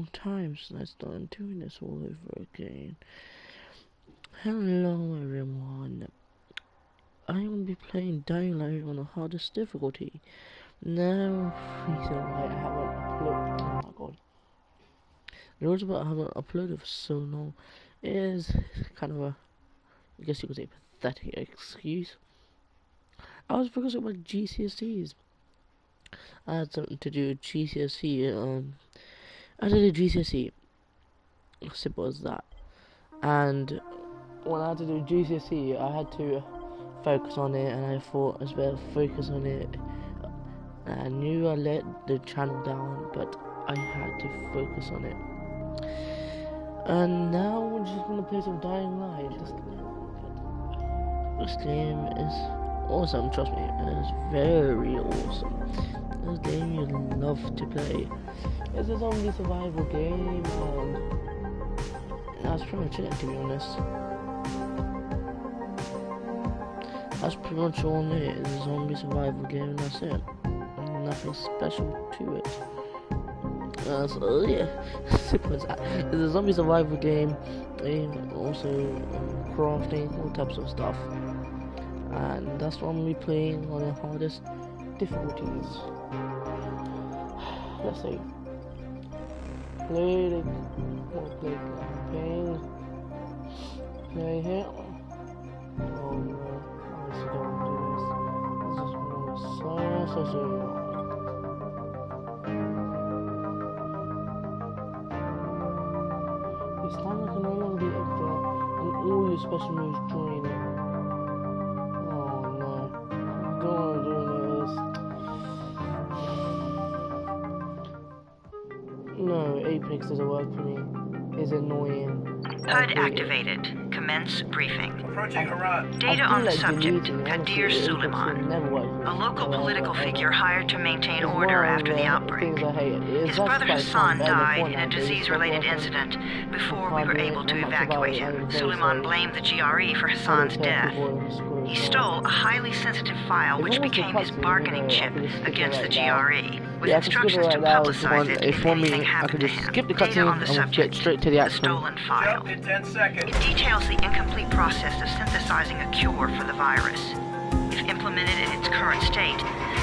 long time since I started doing this all over again. Hello everyone. I'm gonna be playing Dying Light on the hardest difficulty. Now, reason why I haven't uploaded. Oh my god. The reason why I haven't uploaded for so long is kind of a, I guess you could say, pathetic excuse. I was focused on my GCSEs. I had something to do with GCSE. I did a GCSE. Simple as that. And when I had to do GCSE, I had to focus on it, and I thought as well focus on it. I knew I let the channel down, but I had to focus on it. And now we're just gonna play some Dying Light. This game is awesome, trust me, it is very awesome. This game you love to play. It's a zombie survival game, and that's pretty much it, to be honest. That's pretty much all it is, a zombie survival game, and that's it. Nothing special to it. So yeah, simple as that. It's a zombie survival game, and also crafting, all types of stuff. And that's what I'm gonna be playing on the hardest difficulties. Let's see. Play campaign. Play here. Oh no, I just don't do this. This is so wrong. This time I can no longer be extra and all your special moves join. Oh no, I don't want to do this. No, Apex doesn't work for me. It's annoying. HUD activated. Commence briefing. Approaching Haran. Data on the subject, Kadir Suleiman, a local political figure hired to maintain order after the outbreak. His brother Hassan died in a disease-related incident before we were able to evacuate him. Suleiman blamed the GRE for Hassan's death. He stole a highly sensitive file which became his bargaining chip against the GRE, with instructions to publicize it if anything happened to him. Data on the subject, the stolen file. In 10 seconds. It details the incomplete process of synthesizing a cure for the virus. If implemented in its current state,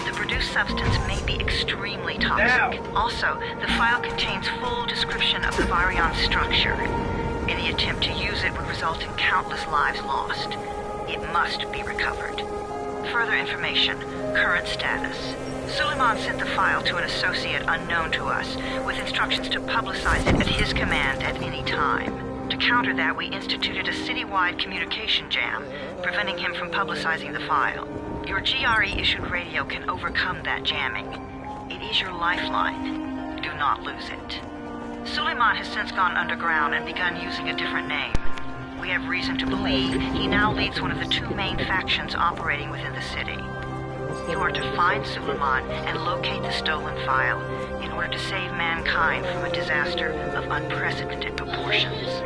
the produced substance may be extremely toxic. Also, the file contains full description of the virion's structure. Any attempt to use it would result in countless lives lost. It must be recovered. Further information, current status. Suleiman sent the file to an associate unknown to us, with instructions to publicize it at his command at any time. To counter that, we instituted a citywide communication jam, preventing him from publicizing the file. Your GRE-issued radio can overcome that jamming. It is your lifeline. Do not lose it. Suleiman has since gone underground and begun using a different name. We have reason to believe he now leads one of the two main factions operating within the city. You are to find Suleiman and locate the stolen file in order to save mankind from a disaster of unprecedented proportions.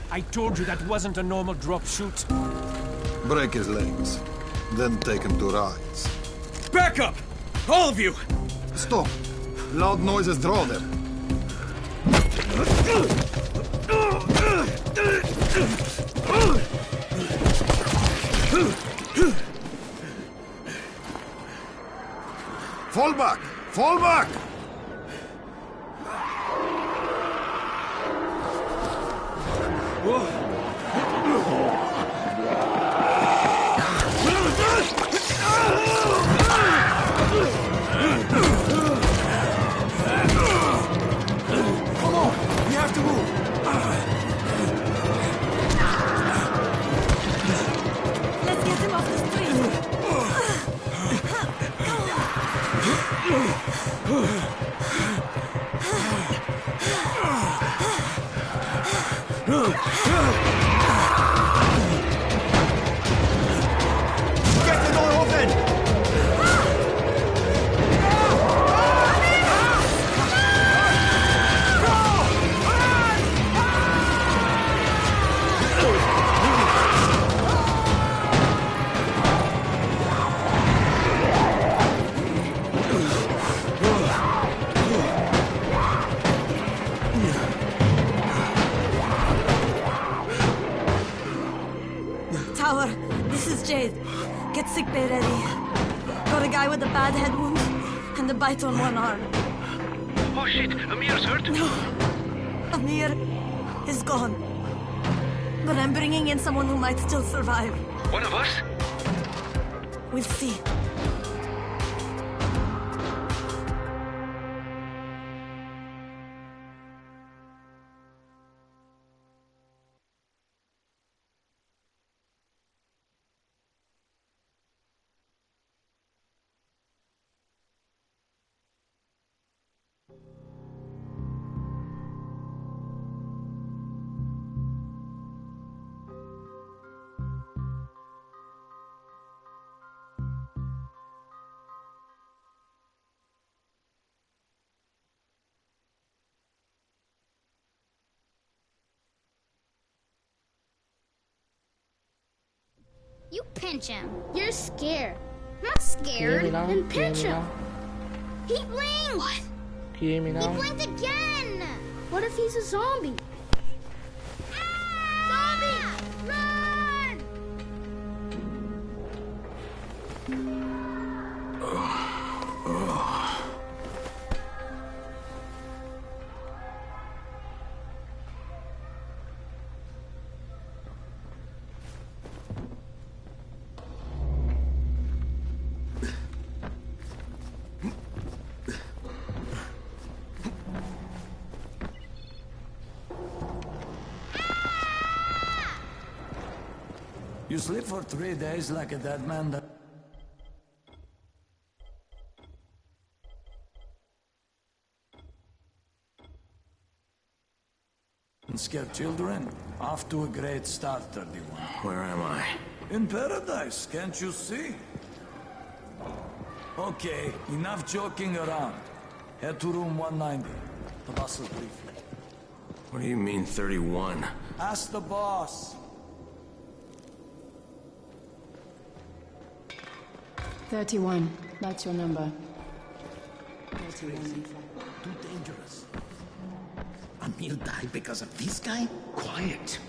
I told you that wasn't a normal drop shoot. Break his legs, then take him to rides. Back up! All of you! Stop! Loud noises draw them. Fall back! Fall back! Come on! We have to move! Let's get him off the street! Get the door open! Got a guy with a bad head wound and a bite on one arm. Oh shit, Amir's hurt? No, Amir is gone. But I'm bringing in someone who might still survive. One of us? We'll see. You pinch him. You're scared. I'm not scared. Then pinch him. He blinked. What? Can you hear me now? He blinked again. What if he's a zombie? Zombie! Run! You sleep for 3 days like a dead man. And scare children? Off to a great start, 31. Where am I? In paradise, can't you see? Okay, enough joking around. Head to room 190. The boss will brief you. What do you mean, 31? Ask the boss. 31. That's your number. 31. Too dangerous. Amir died because of this guy? Quiet.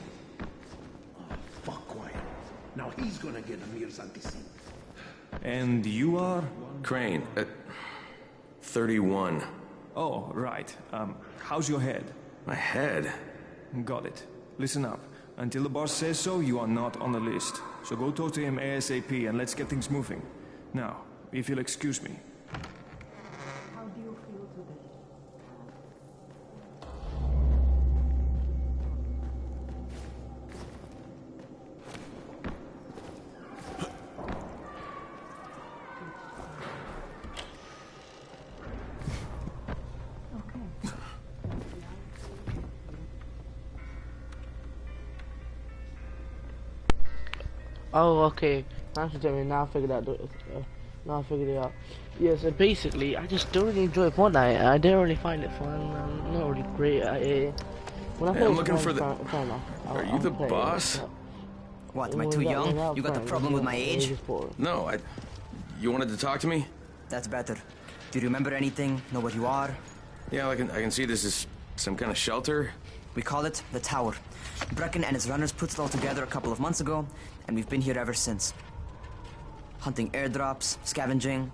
Oh, fuck quiet. Now he's gonna get Amir's antecedent. And you are? Crane, 31. Oh, right. How's your head? My head? Got it. Listen up. Until the boss says so, you are not on the list. So go talk to him ASAP and let's get things moving. Now, if you'll excuse me. How do you feel today? Oh, okay. Now I figured out. Now I figured it out. Yeah, so basically, I just don't really enjoy Fortnite. I don't really find it fun. I'm not really great at it. When I Hey, I'm looking for the... Are you the boss? What, am I too young? You got the problem with my age? No, You wanted to talk to me? That's better. Do you remember anything? Know what you are? Yeah, I can see this is some kind of shelter. We call it the Tower. Brecken and his runners put it all together a couple of months ago, and we've been here ever since. Hunting airdrops, scavenging,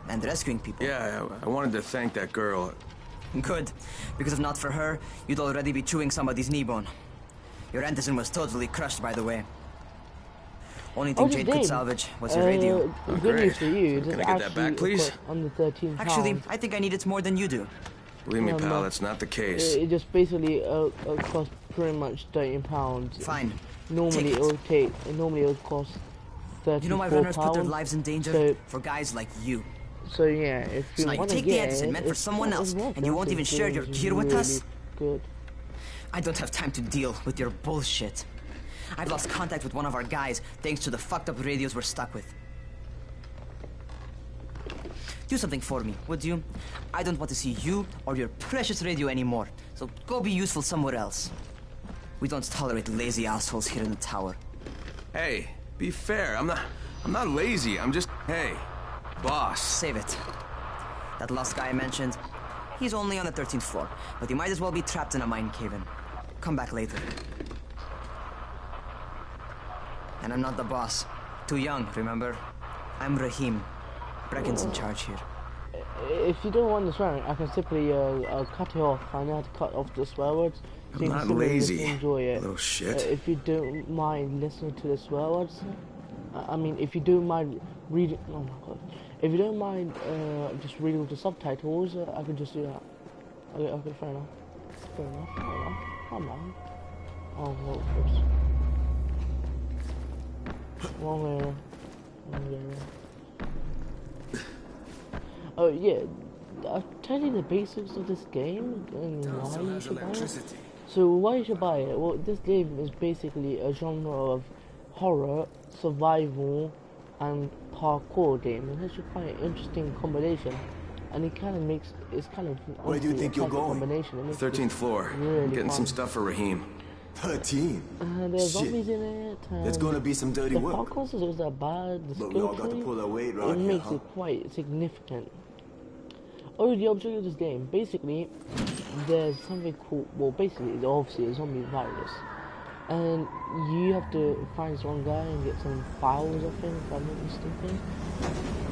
and rescuing people. Yeah, I wanted to thank that girl. Good, because if not for her, you'd already be chewing somebody's knee bone. Your Anderson was totally crushed, by the way. Only thing Jade could salvage was your radio. Good news for you. Can I get that back, please? Under 13 pounds. Actually, I think I need it more than you do. Believe me, pal, that's not the case. It just basically cost pretty much 13 pounds. Fine. Normally it would cost 34 You know my runners pounds, put their lives in danger for guys like you. So yeah, if you so now want to take get the Edison it, meant for someone else, and you won't even share your gear with us? Good. I don't have time to deal with your bullshit. I've lost contact with one of our guys thanks to the fucked up radios we're stuck with. Do something for me, would you? I don't want to see you or your precious radio anymore, so go be useful somewhere else. We don't tolerate lazy assholes here in the tower. Hey, be fair. I'm not lazy. I'm just... Hey, boss. Save it. That last guy I mentioned, he's only on the 13th floor, but he might as well be trapped in a mine cave-in. Come back later. And I'm not the boss. Too young, remember? I'm Rahim. Brecken's in charge here. If you don't want the swearing, I can simply cut it off. I know how to cut off the swear words. So I'm not lazy. Enjoy it. Little shit. If you don't mind listening to the swear words, I mean, if you don't mind reading, oh my god, if you don't mind just reading the subtitles, I can just do that. Okay, fair enough. Fair enough. Come on. Oh, well, oops. Wrong way. Oh yeah, I'll tell you the basics of this game and why you should buy it. So why you should buy it? Well, this game is basically a genre of horror, survival, and parkour game. And it's quite an interesting combination. And it kind of makes, it's kind of... Where do you think you're going? 13th floor. Really getting fun. Some stuff for Raheem. 13? There's zombies in it. There's gonna be some dirty work. The parkour is that bad. The but we all got to pull our weight right it here, makes it quite significant. Oh, the object of this game, basically, there's something called, well, basically, it's obviously a zombie virus. And you have to find one guy and get some files of him, if I'm not mistaken.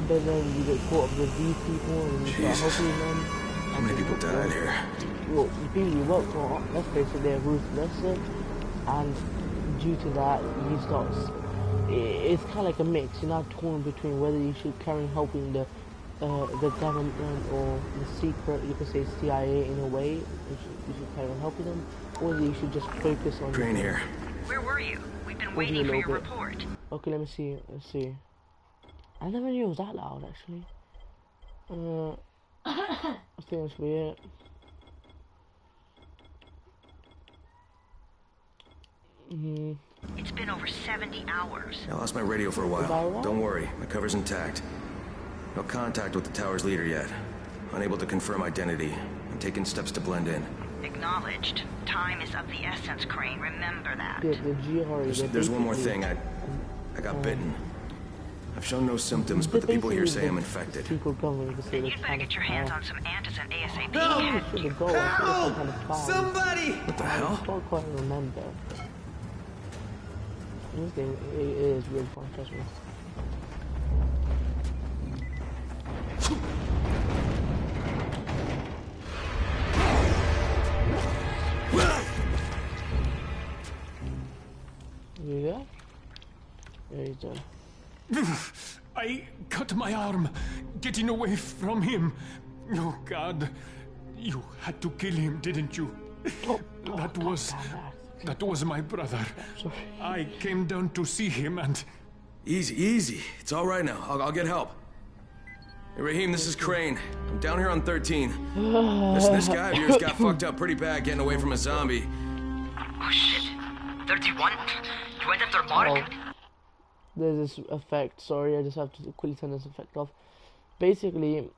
But then you get caught up with these people and you start helping them. How many people died here? Well, the people you work for, let's face it, they're ruthless. And due to that, you start, it's kind of like a mix. You're not torn between whether you should carry on helping the government or the secret, you could say CIA in a way, you should carry on helping them, or you should just focus on... Crane here. Where were you? We've been waiting for your report. Okay, let's see. I never knew it was that loud, actually. I think that should be it. It's been over 70 hours. I lost my radio for a while. Don't worry, my cover's intact. No contact with the tower's leader yet. Unable to confirm identity. I'm taking steps to blend in. Acknowledged. Time is of the essence, Crane. Remember that. There's one more thing. I got bitten. I've shown no symptoms, but the people here say I'm infected. Then you'd better get your hands on some antigen ASAP. Help! Somebody! What the hell? I don't quite remember. This game is really fun, trust me. Yeah? There he's done. I cut my arm, getting away from him. Oh, God. You had to kill him, didn't you? That was my brother. I came down to see him and... Easy. It's all right now. I'll get help. Hey, Raheem, this is Crane. I'm down here on 13. This guy of yours got fucked up pretty bad getting away from a zombie. Oh, shit. 31? You went after Mark? Oh, there's this effect. Sorry, I just have to quickly turn this effect off. Basically,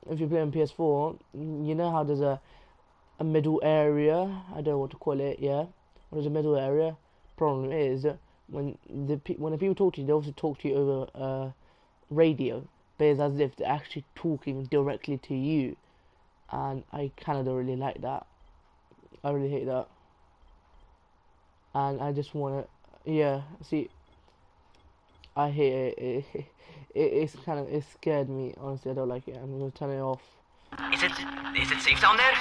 if you play on PS4, you know how there's a middle area. I don't know what to call it, yeah? There's a middle area. Problem is, when the people talk to you, they also talk to you over radio. But it's as if they're actually talking directly to you. And I kind of don't really like that. I really hate that. And I just want to, yeah, see, I hate it. It scared me, honestly. I don't like it. I'm going to turn it off. Is it safe down there?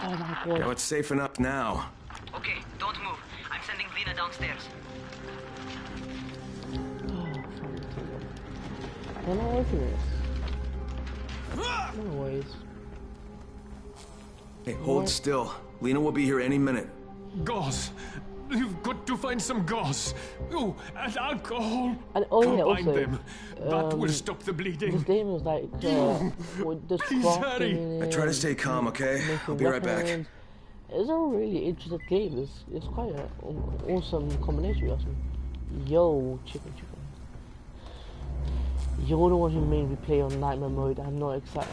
Oh my god. No, it's safe enough now. Okay, don't move. I'm sending Lena downstairs. I don't know open this. No ways. Hey, hold still. Lena will be here any minute. Gauze. You've got to find some gauze. Oh, and alcohol. And yeah, also, them. That will stop the bleeding. This game is like, Please hurry. I try to stay calm, okay? I'll be right back. It's a really interesting game. It's quite an awesome combination, you ask me. Yo, chicken. You're the one who made me play on Nightmare mode. I'm not excited.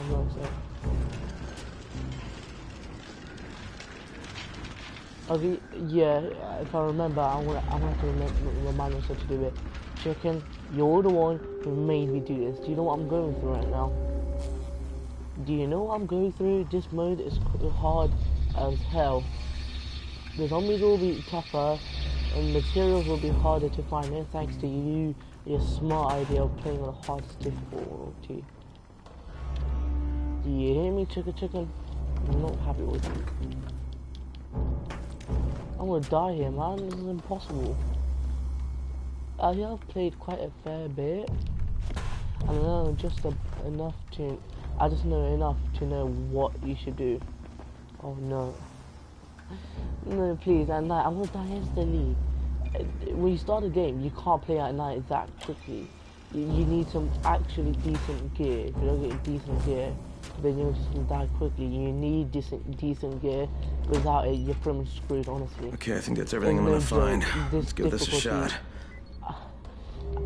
Okay, yeah, if I remember, I'm gonna have to remind myself to do it. Chicken, you're the one who made me do this. Do you know what I'm going through right now? Do you know what I'm going through? This mode is hard as hell. The zombies will be tougher, and materials will be harder to find. And thanks to you, your smart idea of playing on the hardest difficulty. Do you hear me, chicken? I'm not happy with you. I'm gonna die here, man. This is impossible. I have played quite a fair bit. I know just enough to. I just know enough to know what you should do. Oh no. No, please, at night. I'm gonna die instantly. When you start a game, you can't play at night that quickly. You need some actually decent gear. If you don't get decent gear, then you're just gonna die quickly. You need decent gear. Without it, you're pretty much screwed, honestly. Okay, I think that's everything I'm gonna find. Let's give this a shot.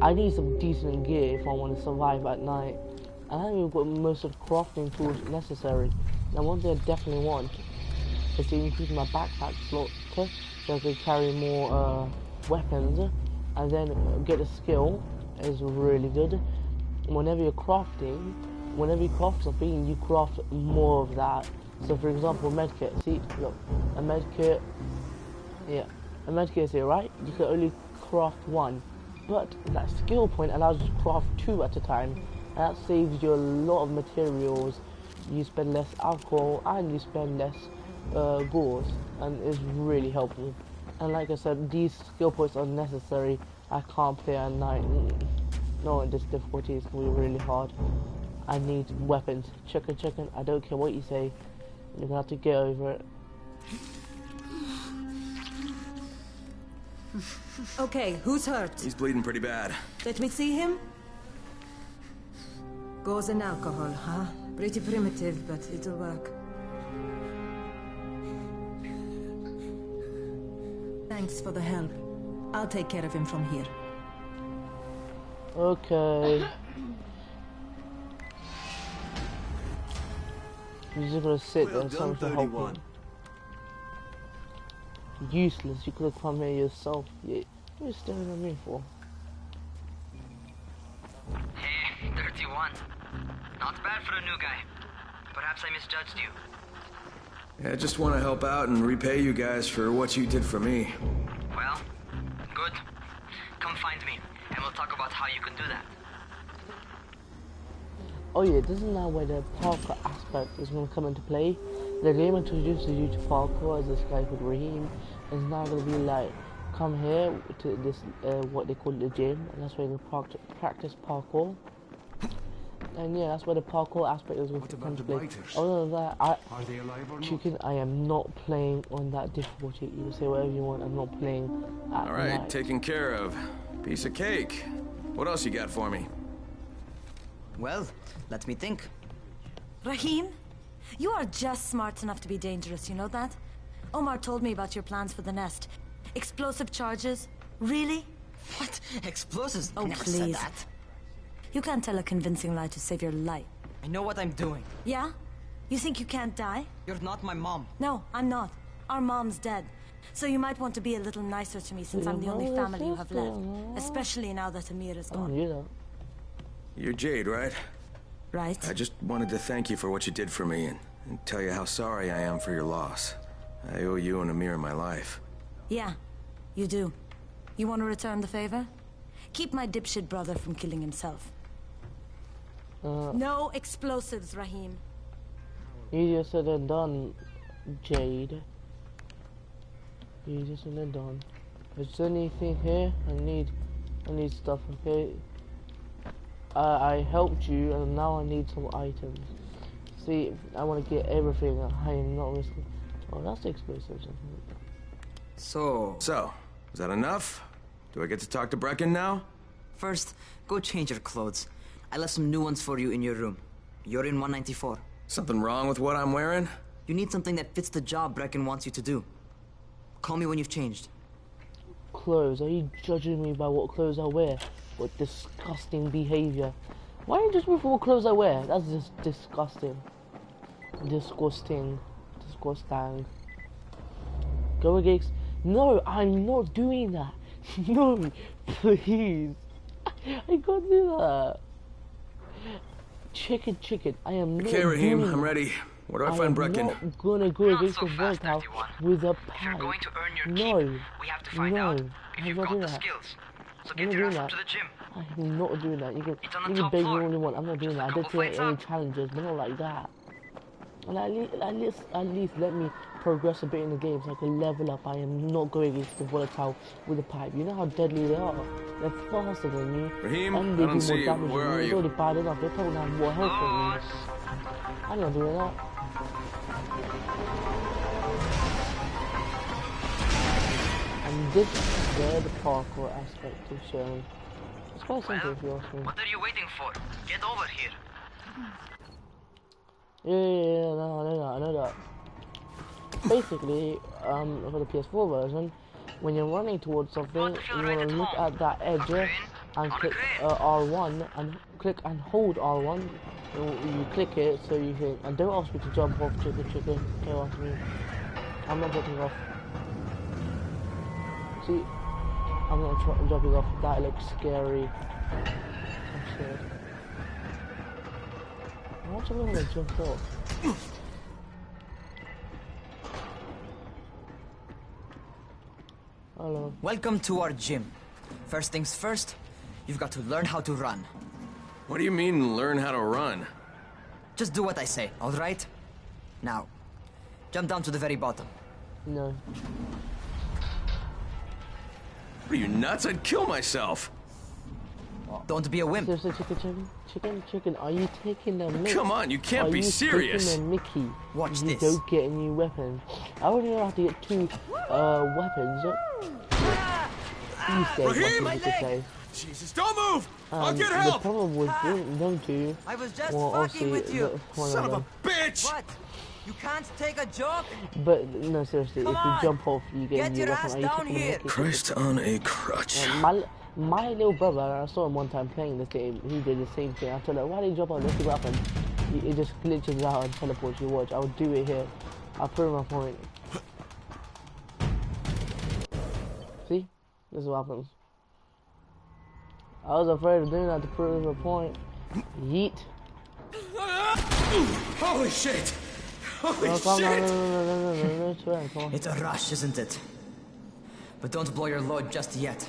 I need some decent gear if I want to survive at night. And I haven't even got most of the crafting tools necessary. Now one thing I definitely want is to increase my backpack slot so I can carry more weapons, and then get a skill is really good. Whenever you craft something, you craft more of that. So for example, medkit, see, look, a medkit, yeah, a medkit is here, right? You can only craft one, but that skill point allows you to craft 2 at a time, and that saves you a lot of materials. You spend less alcohol, and you spend less gauze, and it's really helpful. And like I said, these skill points are necessary. I can't play at night. No, this difficulty is going to be really hard. I need weapons. Chicken, I don't care what you say. You're going to have to get over it. Okay, who's hurt? He's bleeding pretty bad. Let me see him. Gauze and alcohol, huh? Pretty primitive, but it'll work. Thanks for the help. I'll take care of him from here. Okay. You're just gonna sit there and someone should help you. Useless, you could have come here yourself. Yeah. What are you staring at me for? Hey, 31. Not bad for a new guy. Perhaps I misjudged you. Yeah, I just want to help out and repay you guys for what you did for me. Well, good. Come find me, and we'll talk about how you can do that. Oh yeah, this is now where the parkour aspect is going to come into play. The game introduces you to parkour as this guy called Raheem. It's now going to be like, come here to this, what they call the gym, and that's where you can practice parkour. And yeah, that's where the parkour aspect is going to come into play. Other than that, I am not playing on that difficulty. You can say whatever you want, I'm not playing at Alright, night. taken care of. Piece of cake. What else you got for me? Well, let me think. Raheem, you are just smart enough to be dangerous, you know that? Omar told me about your plans for the nest. Explosive charges? Really? What? Explosives? Oh, I never please. said that. You can't tell a convincing lie to save your life. I know what I'm doing. Yeah? You think you can't die? You're not my mom. No, I'm not. Our mom's dead. So you might want to be a little nicer to me since I'm the only family you have left. Especially now that Amir is gone. Oh, you know. You're Jade, right? Right. I just wanted to thank you for what you did for me and tell you how sorry I am for your loss. I owe you and Amir my life. Yeah, you do. You want to return the favor? Keep my dipshit brother from killing himself. No explosives, Raheem. Easier said than done, Jade. Easier said than done. Is there anything here? I need stuff, okay? I helped you and now I need some items. See, I want to get everything. I am not risking. Oh, that's explosives. So, is that enough? Do I get to talk to Brecken now? first, go change your clothes. I left some new ones for you in your room. You're in 194. Something wrong with what I'm wearing? You need something that fits the job Brecken wants you to do. Call me when you've changed. Clothes? Are you judging me by what clothes I wear? What disgusting behavior. Why don't you just move for what clothes I wear? That's just disgusting. Disgusting. Go against... No, I'm not doing that. No, please. I can't do that. Chicken. I am not Okay, Raheem, doing I'm that. ready. Where do I find Brecken? I'm not gonna go Not against so the fast, workout 31. with a If you're pad. going to earn your No. keep, we have to find out if you've got the skills. So I'm get not your doing ass up that. to the gym. I'm not doing that. You It's on the can top beg me floor. all you want. I'm not doing Just that. a I couple did say flights any up. challenges, but not like that. And at least let me progress a bit in the game so I can level up. I am not going against the volatile with a pipe. You know how deadly they are. They're faster than me. Raheem, and they I don't do see more you. damage Where than are me. It's you? already bad enough. They probably have more health than me. I'm not doing that. And this is where the parkour aspect is shown. It's quite simple if you ask me. What are you waiting for? Get over here. Yeah, no, I know that. Basically, for the PS4 version, when you're running towards something, you want to look at that edge and click R1 and click and hold R1. You click it so you can. And don't ask me to jump off chicken. Don't ask me. I'm not jumping off. See, I'm not jumping off. That looks scary. I'm scared. Why do I want to jump off? Hello. Welcome to our gym. First things first, you've got to learn how to run. What do you mean, learn how to run? Just do what I say, alright? Now, jump down to the very bottom. No. What are you, nuts? I'd kill myself. Don't be a wimp. Seriously, chicken, are you taking the mickey? Come on, you can't be serious. Taking the mickey? Watch you this. Don't get a new weapon. I already know how to get 2 weapons. Raheem! Jesus, don't move! I'll get help! The problem with them two. I was just well, fucking with you. Son of a bitch! What? You can't take a joke? But no, seriously, Come if you on. jump off, you get a Get new your weapon. ass Are you down taking the here. mickey? Christ on a crutch. My little brother, I saw him one time playing this game. He did the same thing. I told him, why did you jump off? Let's see what happens. It just glitches out and teleports you. Watch, I would do it here. I'll prove my point. See? This is what happens. I was afraid of doing that to prove a point. Yeet. Holy shit! Holy No, shit! Come on. It's a rush, isn't it? But don't blow your load just yet.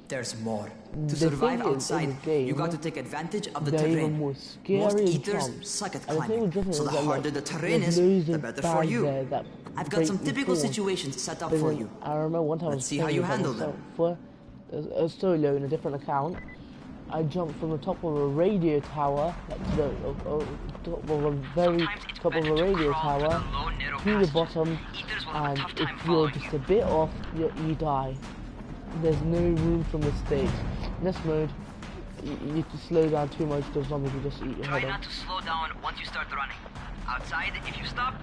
There's more. To The survive thing is, outside, in the game, you got to take advantage of the they're even terrain. more scary Most and eaters jumps. suck at And the thing with climbing, jumping so is the that, harder like, the terrain there's is, loads the of better for bags you. there that I've got break some the typical fall. situations set up But for then you. I remember one time I was Let's see how you handle them. for a solo in a different account. I jumped from the top of a radio tower, like to the top of a very top of a radio tower, to the bottom, and if you're just a bit off, you die. There's no room for mistakes. In this mode, you just slow down too much, the zombies will just eat your Try head not off. to slow down once you start running. Outside, if you stop,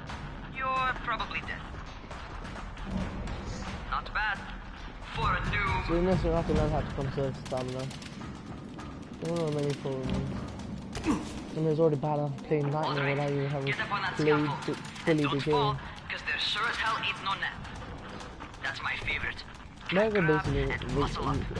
you're probably dead. Not bad. For a noob. So in this, you have to learn how to conserve stamina. There are many problems. And there's already bad enough playing Nightmare without even having Get up on that played scaffold. fully Don't the fall, game. because there sure as hell ain't no net. That's my favorite. Mega basically,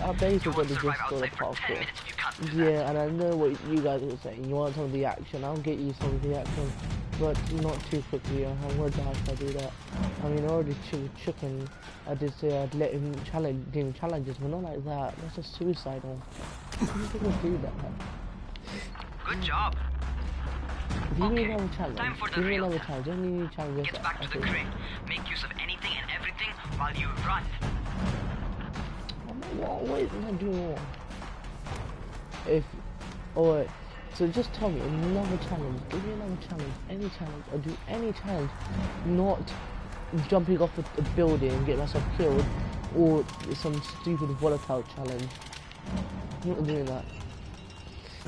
our base is You won't just survive sort of outside for 10 parkour. minutes if you can't do that. Yeah, and I know what you guys are saying. You want some of the action. I'll get you some of the action, but not too quickly. I would die if I do that. I mean, already chicken. I did say I'd let him give him challenges, but not like that. That's just suicidal. People do that. Good job. If you need Okay, another challenge, time for the give me real another test. challenge. Don't need challenges. Get back to the crate. Make use of anything and everything while you run. What is I doing wrong? If, alright, so just tell me another challenge. Give me another challenge. Any challenge. Or do any challenge. Not jumping off a building and get myself killed, or some stupid volatile challenge. I'm not doing that.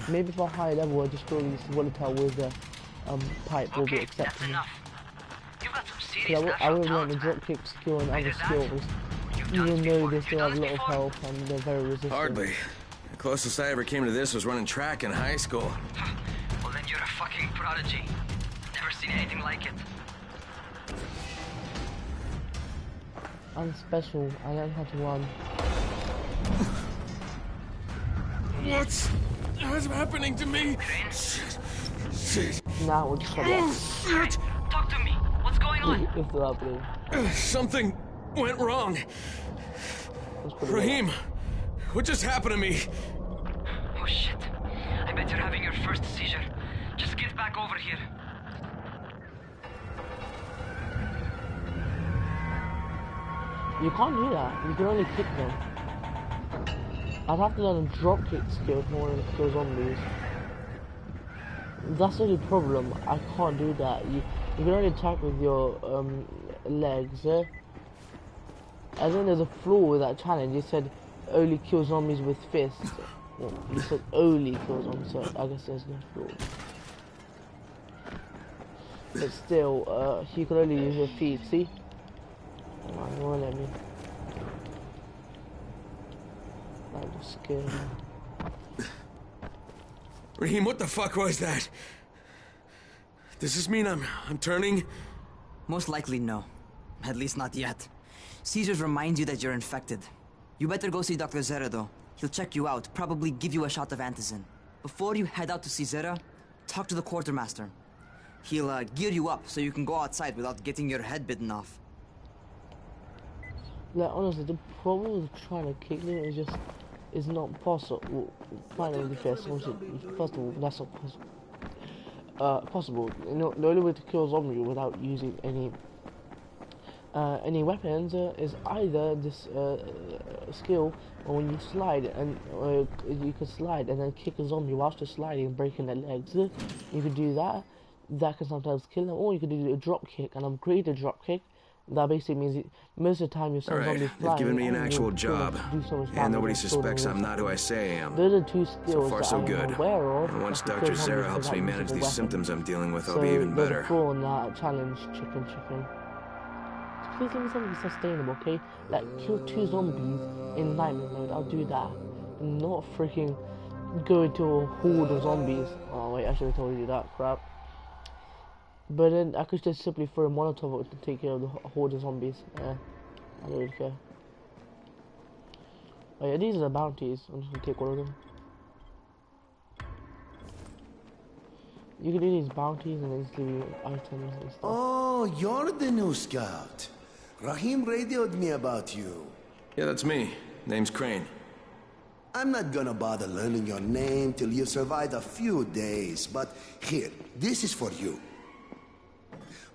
Maybe for a high level, I just go this volatile with the pipe will be Okay, that's acceptable. enough. You've got some serious Yeah, I natural will learn talent, the man. drop kick skill and other Either that, skills, you've done even this though before. they You've still done have a this lot of before? health and they're very resistant. Hardly. The closest I ever came to this was running track in high school. Well, then you're a fucking prodigy. Never seen anything like it. I'm special. I learned how to run. What's happening to me? Shit. Now we're just gonna Shit. Talk to me. What's going on? it's happening. Something went wrong. It's pretty Raheem, what just happened to me? Oh shit. I bet you're having your first seizure. Just get back over here. You can't do that. You can only kick them. I'd have to learn a drop kick skill if I want to kill zombies. That's the only problem. I can't do that. You can only attack with your legs. Yeah? And then there's a flaw with that challenge. You said only kill zombies with fists. Well, you said only kill zombies, so I guess there's no flaw. But still, you can only use your feet. See? It won't let me. I'm just scared. Raheem, what the fuck was that? Does this mean I'm turning? Most likely no. At least not yet. Caesars reminds you that you're infected. You better go see Dr. Zera though. He'll check you out, probably give you a shot of antizin. Before you head out to see Zera, talk to the quartermaster. He'll gear you up so you can go outside without getting your head bitten off. Like, honestly, the problem with trying to kick them is just, it's not possible. Finally, first of all, that's not possible. You know, the only way to kill a zombie without using any weapons is either this skill, or when you slide, and you can slide and then kick a zombie whilst you're sliding and breaking their legs. You can do that. That can sometimes kill them, or you can do a drop kick, and upgrade the drop kick. That basically means most of the time you're all right, they've given me an actual job, and nobody suspects I'm not who I say I am. Those are two skills so far, so good. And once Dr. Zera helps me manage these symptoms I'm dealing with, I'll be even better. So, there's a that challenge, chicken. Please let me something sustainable, okay? Like, kill 2 zombies in nightmare mode, I'll do that. Not freaking go into a horde of zombies. Oh wait, I should have told you that, crap. But then I could just simply throw a Molotov to take care of the horde of zombies. I don't really care. Oh yeah, these are the bounties. I'm just gonna take one of them. You can do these bounties and then just give you items and stuff. Oh, you're the new scout. Raheem radioed me about you. Yeah, that's me. Name's Crane. I'm not gonna bother learning your name till you've survived a few days, but here, this is for you.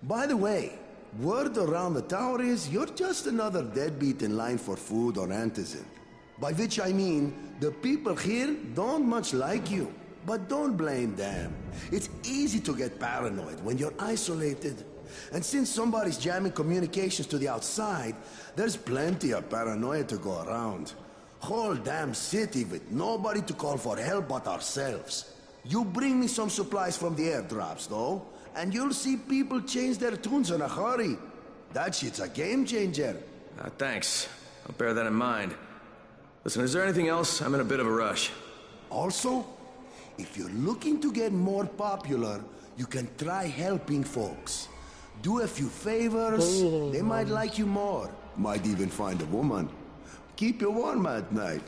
By the way, word around the tower is you're just another deadbeat in line for food or antizin. By which I mean, the people here don't much like you. But don't blame them. It's easy to get paranoid when you're isolated. And since somebody's jamming communications to the outside, there's plenty of paranoia to go around. Whole damn city with nobody to call for help but ourselves. You bring me some supplies from the airdrops, though, and you'll see people change their tunes in a hurry. That shit's a game changer. Thanks. I'll bear that in mind. Listen, is there anything else? I'm in a bit of a rush. Also, if you're looking to get more popular, you can try helping folks. Do a few favors, they might like you more. Might even find a woman. Keep you warm at night.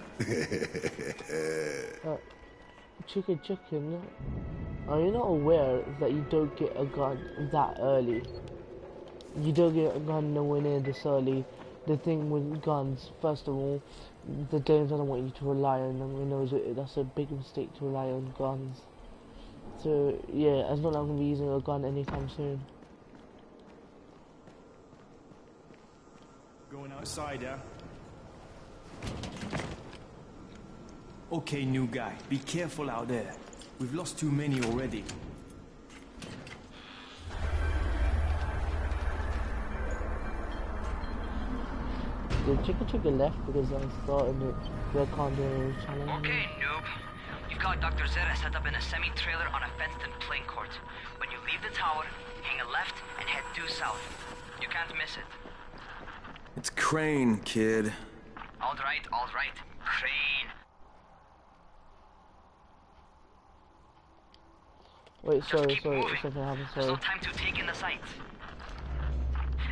Chicken. Are you not aware that you don't get a gun that early? You don't get a gun nowhere near this early. The thing with guns, first of all, the game doesn't want you to rely on them. You know, that's a big mistake to rely on guns. So yeah, it's not like I'm gonna be using a gun anytime soon. Going outside, yeah? Okay, new guy, be careful out there. We've lost too many already. The chicken left because I started the Red Condor challenge. Okay, noob. You've got Dr. Zera set up in a semi-trailer on a fenced-in playing court. When you leave the tower, hang a left and head due south. You can't miss it. It's Crane, kid. All right. Crane. Wait, sorry, something happened, sorry. There's no time to take in the sights.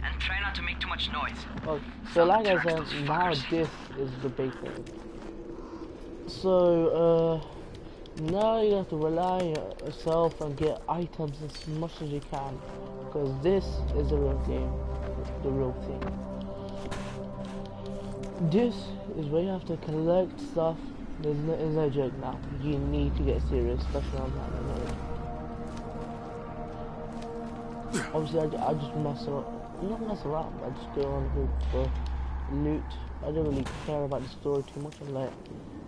And try not to make too much noise. Oh, so like I said, now this is the big thing. So, now you have to rely on yourself and get items as much as you can. Because this is the real game, the real thing. This is where you have to collect stuff. There's no joke now. You need to get serious, especially on that mode. Obviously, I just mess around. Not mess around, I just go on for loot. I don't really care about the story too much. I'm like,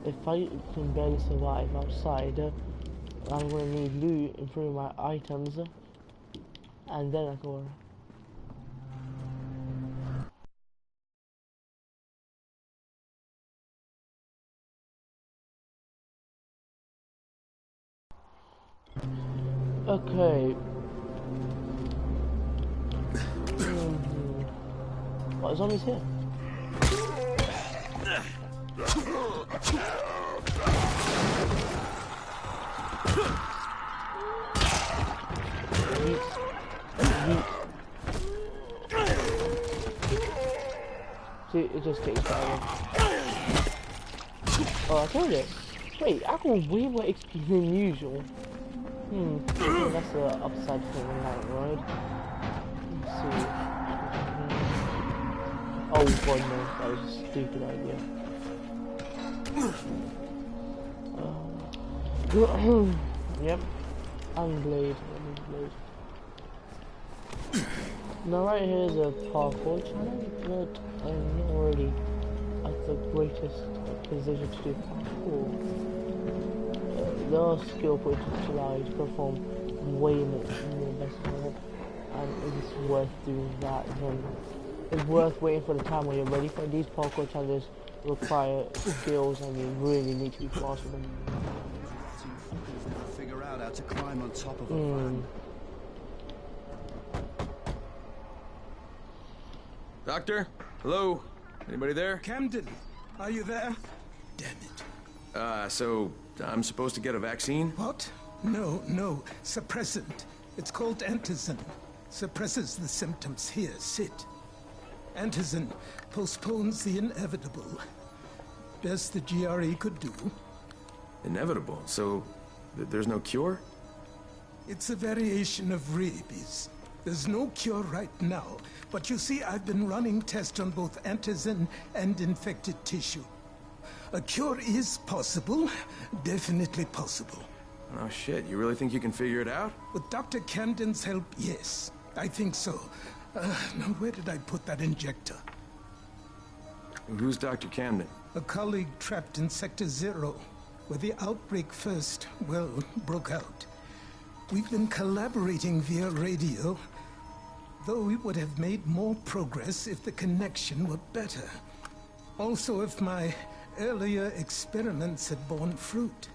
if I can barely survive outside, I'm gonna need loot, improve my items, and then I go. Okay. What, zombies here? See, it just takes forever. Oh, I killed it. Wait, I got way more XP than usual. That's the upside for the night, right? Let's see. Oh god no, that was a stupid idea. Yep. Unblade. Now right here is a parkour channel, but I'm not really at the greatest position to do parkour. There are skill potential I perform way more better, and it's worth doing that. It's worth waiting for the time when you're ready for these parkour challenges. Require skills, and you really need to be fast with them. Figure out how to climb on top of a van. Doctor? Hello? Anybody there? Camden, are you there? Damn it. So I'm supposed to get a vaccine? What? No. Suppressant. It's called antizin. Suppresses the symptoms. Here, sit. Antizin postpones the inevitable. Best the GRE could do. Inevitable? So there's no cure? It's a variation of rabies. There's no cure right now, but you see, I've been running tests on both antizin and infected tissue. A cure is possible, definitely possible. Oh shit, you really think you can figure it out? With Dr. Camden's help, yes. I think so. Now where did I put that injector? Who's Dr. Camden? A colleague trapped in Sector 0, where the outbreak first, broke out. We've been collaborating via radio, though we would have made more progress if the connection were better. Also, if my earlier experiments had borne fruit.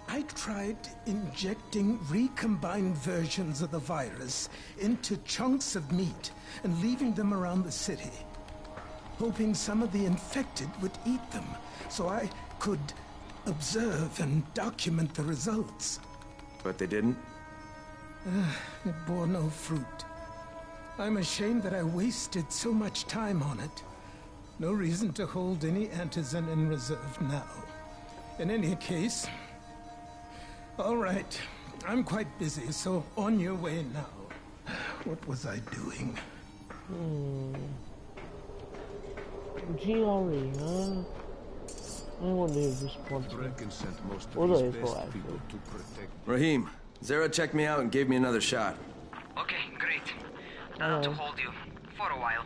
I tried injecting recombined versions of the virus into chunks of meat and leaving them around the city, hoping some of the infected would eat them so I could observe and document the results. But they didn't? It bore no fruit. I'm ashamed that I wasted so much time on it. No reason to hold any antizin in reserve now. In any case, all right, I'm quite busy, so on your way now. What was I doing? GRE, huh? I wonder if responsible. Although it's got actually. Raheem, Zara checked me out and gave me another shot. Okay, great. Now to hold you for a while.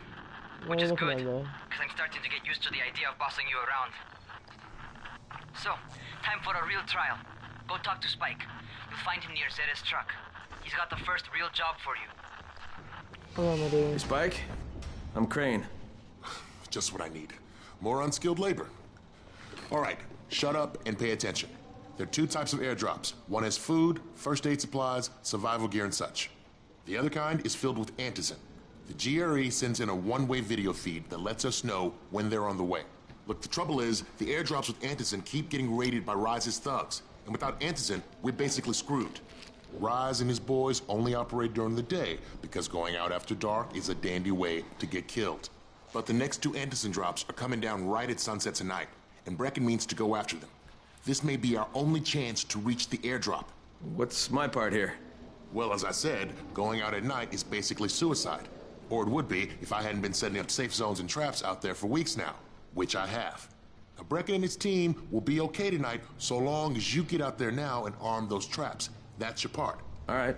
Which is good, because I'm starting to get used to the idea of bossing you around. So, time for a real trial. Go talk to Spike. You'll find him near Zera's truck. He's got the first real job for you. Hey, Spike? I'm Crane. Just what I need. More unskilled labor. All right, shut up and pay attention. There are two types of airdrops. One has food, first aid supplies, survival gear, and such. The other kind is filled with antizin. The GRE sends in a one-way video feed that lets us know when they're on the way. Look, the trouble is, the airdrops with antizin keep getting raided by Rise's thugs. And without antizin, we're basically screwed. Rise and his boys only operate during the day because going out after dark is a dandy way to get killed. But the next two antizin drops are coming down right at sunset tonight, and Brecken means to go after them. This may be our only chance to reach the airdrop. What's my part here? Well, as I said, going out at night is basically suicide. Or it would be if I hadn't been setting up safe zones and traps out there for weeks now, which I have. Now, Brecken and his team will be okay tonight so long as you get out there now and arm those traps. That's your part. All right.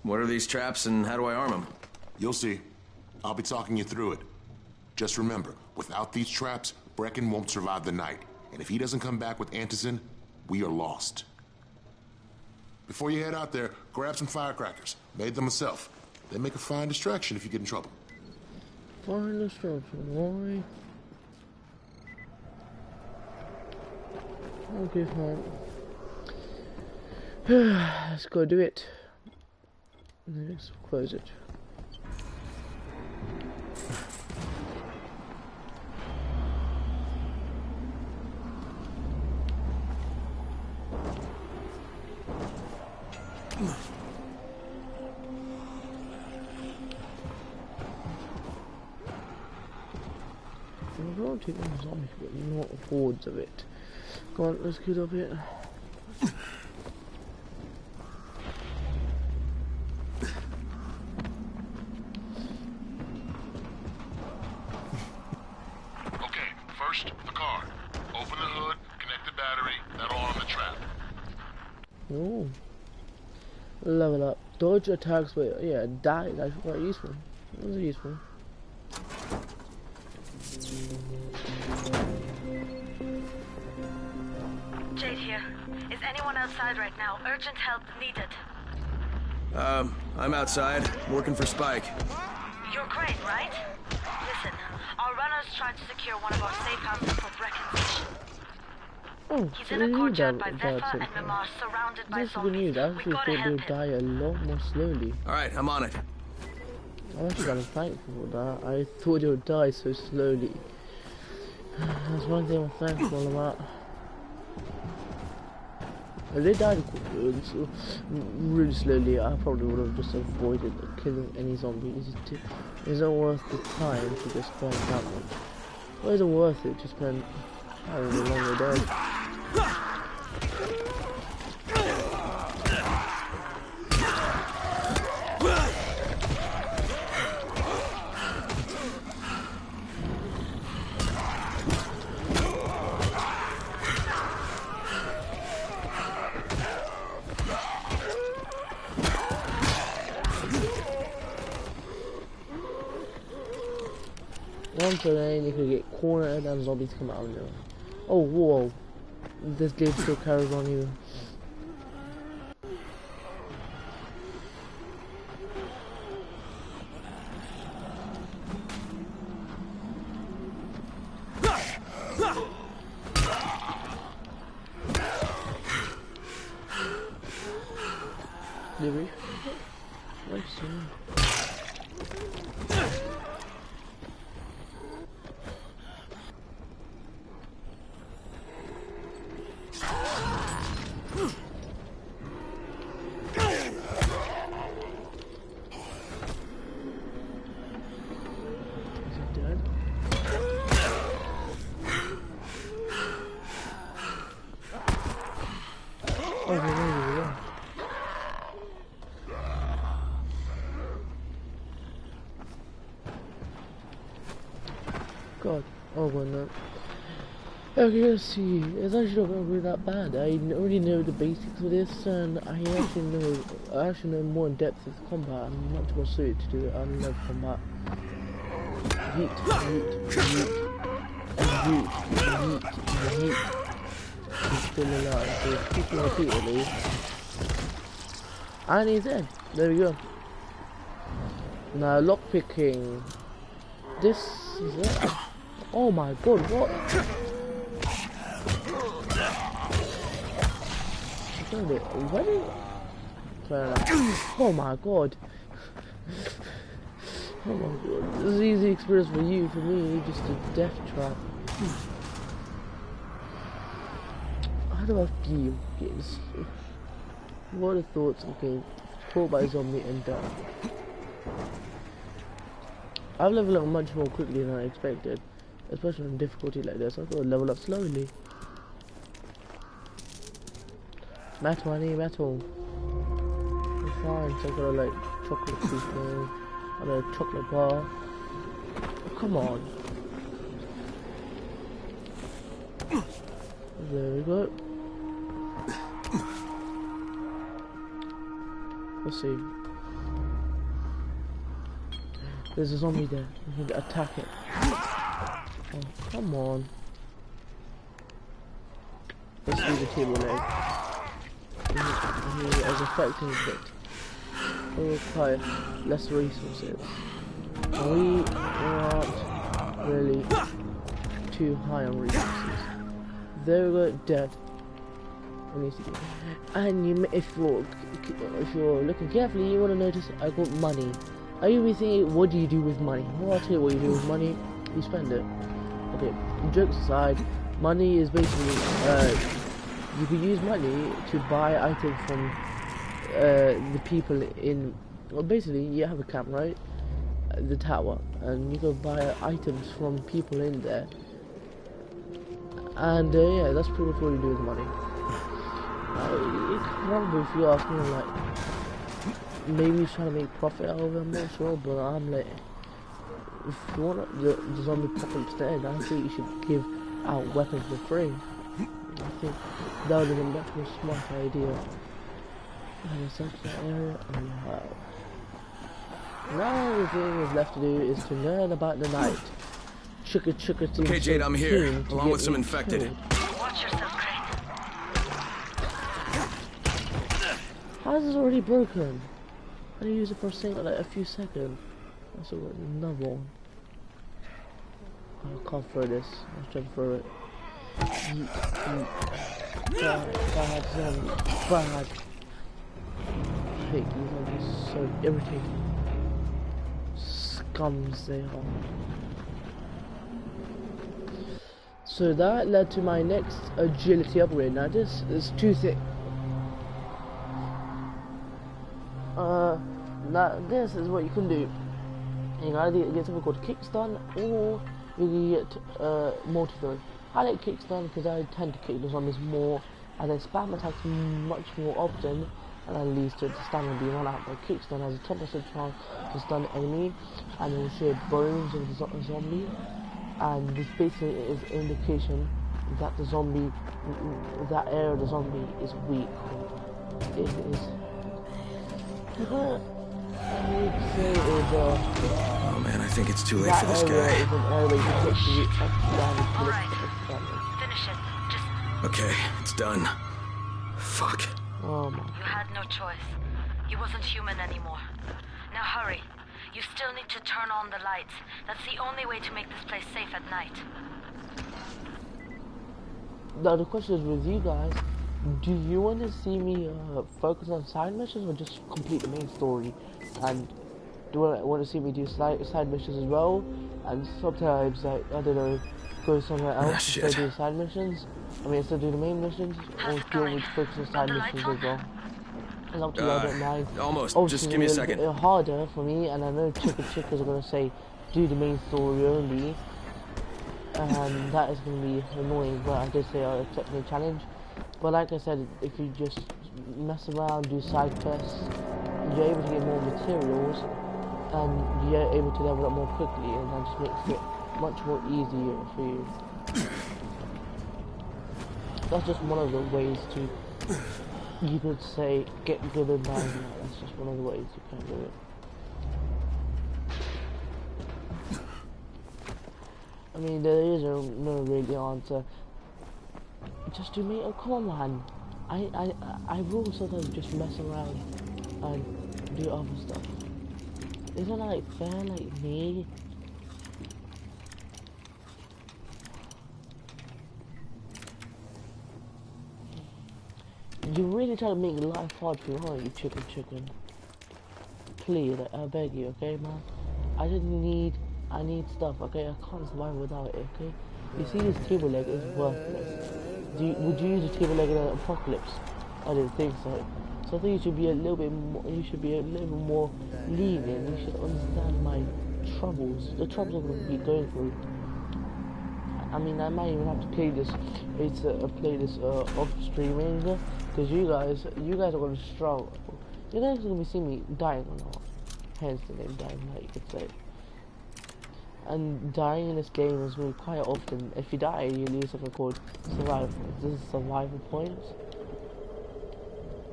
What are these traps and how do I arm them? You'll see. I'll be talking you through it. Just remember, without these traps, Brecken won't survive the night. And if he doesn't come back with Antizin, we are lost. Before you head out there, grab some firecrackers. Made them myself. They make a fine distraction if you get in trouble. Fine distraction, why? Okay, fine. Let's go do it. Let's close it. I'm going to take on zombies, but not hordes of it. Go on, let's get up here. Okay, first, the car. Open the hood, connect the battery, that'll arm the trap. Oh. Level up. Dodge attacks, but yeah, die. That's quite useful. That's useful. Jade here. Is anyone outside right now? Urgent help needed. I'm outside, working for Spike. You're great, right? Listen, our runners tried to secure one of our safe houses for Brecken's. Oh, he's in a courtyard by Vefa and Mimar, surrounded by that's good zombies. news. I actually thought they would die a lot more slowly. Alright, I'm on it. I'm actually kind of thankful for that. I thought they would die so slowly. That's one thing I'm thankful about. If they died really slowly, I probably would have just avoided killing any zombies. It's not worth the time to just spend that much. Or is it worth it to spend however long they're dead? Once again, you could get cornered and zombies come out of there. Oh, whoa. This game still carries on you. Did we? Let's see. God, oh well, no. Okay, let's see. It's actually not going to be that bad. I already know the basics of this, and I actually know more in depth of combat. I'm much more suited to do it. I love combat. Heat, and heat. He's still alive. So he's kicking repeatedly, and he's dead. There we go. Now lockpicking. This is it. Oh my god, what? Already? Oh my god. Oh my god. This is an easy experience for you, for me, just a death trap. How do I feel games? What are the thoughts of getting caught by a zombie and die? I've leveled up much more quickly than I expected, especially on difficulty like this. I thought I'd level up slowly. Metal, I need metal. I'm fine, so I got a like chocolate treatment, and a chocolate bar. Oh, come on. There we go. Let's see. There's a zombie there. You can attack it. Oh, come on. Let's do the table leg. He is affecting it. We require less resources. We aren't really too high on resources. They're dead. And if you're looking carefully, you want to notice I got money. Are you thinking, what do you do with money? Well, I'll tell you what you do with money. You spend it. Okay, jokes aside, money is basically you can use money to buy items from the people in. Well, basically, you have a camp, right? The tower, and you can buy items from people in there. And yeah, that's pretty much what you do with money. Probably, if you ask me, like, maybe he's trying to make profit out of it, I'm not sure, but I'm like, if you want the zombie apocalypse to end, I think you should give out weapons for free. I think that would have been a much more smart idea. And it's such an area, and now the thing is left to do is to learn about the night. Chicka Okay, Jade, I'm here, along with some infected. Watch yourself, Crane. How is this already broken? I use it for like a few seconds. That's another one. I can't throw this. I'll try to throw it. Bad zombie. Bad. I hate these zombies, so irritating. Scums they are. So that led to my next agility upgrade. Now this is too thick. Now this is what you can do. You can either get something called kickstun, or you can get multi-throw. I like kickstun because I tend to kick the zombies more, and then spam attacks much more often, and that leads to the stamina being run out. But kickstun has a 10% chance to stun the enemy, and it will show bones of the zombie, and this basically is an indication that the zombie, that area of the zombie is weak. It is. Oh man, I think it's too late for this guy. Finish it. Just... Okay, it's done. Fuck. Oh my. You had no choice. You wasn't human anymore. Now hurry. You still need to turn on the lights. That's the only way to make this place safe at night. Now the question is with you guys. Do you want to see me focus on side missions or just complete the main story? And do you want to see me do side missions as well? And sometimes, like, I don't know, go somewhere else instead of doing side missions? I mean, instead of doing the main missions? Or do you want me to focus on side missions as well? It's up to you, I don't mind. Almost, obviously, just give me a second. It's harder for me, and I know chickers are going to say, do the main story only. And that is going to be annoying, but I did say I'll accept the challenge. But like I said, if you just mess around, do side quests, you're able to get more materials, and you're able to level up more quickly, and that just makes it much more easier for you. That's just one of the ways to, you could say, get good and bad. That's just one of the ways you can do it. I mean, there is no really answer. Just do me, oh come on man. I will sometimes just mess around and do other stuff. Isn't that like fair, like me? You really try to make life hard for you, aren't you, chicken? Please, I beg you, okay man? I need stuff, okay? I can't survive without it, okay? You see this table leg is worthless. Would you use a table leg in an apocalypse? I didn't think so. So I think you should be a little bit more, more lenient. You should understand my troubles. The troubles I'm going to be going through. I mean, I might even have to play this. Play this off streaming, because you guys are going to struggle. You guys are going to be seeing me dying or not. Hence the name Dying Light, you could say. And dying in this game is really quite often. If you die, you lose something called survival points. This is survival points,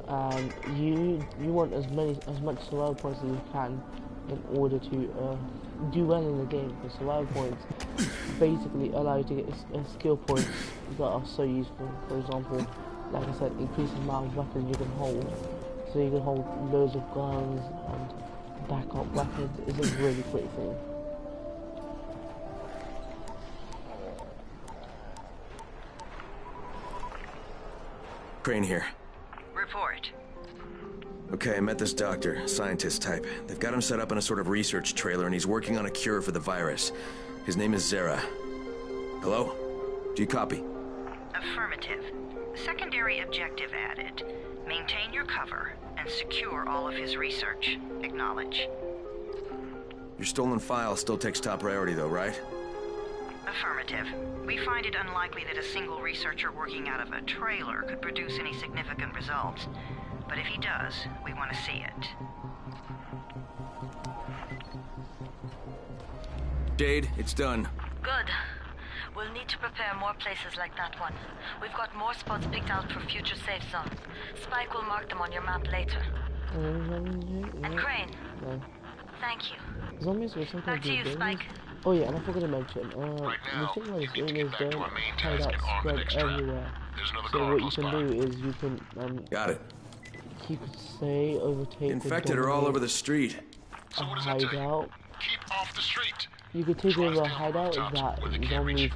and you want as much survival points as you can in order to do well in the game, because survival points basically allow you to get skill points that are so useful. For example, like I said, increasing the amount of weapons you can hold. So you can hold loads of guns and backup weapons. It's a really great thing. Crane here. Report. Okay, I met this doctor, scientist type. They've got him set up in a sort of research trailer, and he's working on a cure for the virus. His name is Zera. Hello? Do you copy? Affirmative. Secondary objective added. Maintain your cover and secure all of his research. Acknowledge. Your stolen file still takes top priority, though, right? Affirmative. We find it unlikely that a single researcher working out of a trailer could produce any significant results. But if he does, we want to see it. Jade, it's done. Good. We'll need to prepare more places like that one. We've got more spots picked out for future safe zones. Spike will mark them on your map later. And Crane, thank you. Zombies will sometimes Back to you, Spike. Oh yeah, and I forgot to mention, Right now, the thing you is, need to get back to our main task and arm the next trap. There's another So car what you close can by. do is you can Got it. you could say overtake. Infected are all over the street. So what does that tell you? Hideout. Keep off the street. You could take Try to over a stay on hideout rooftops where they that can't reach zombies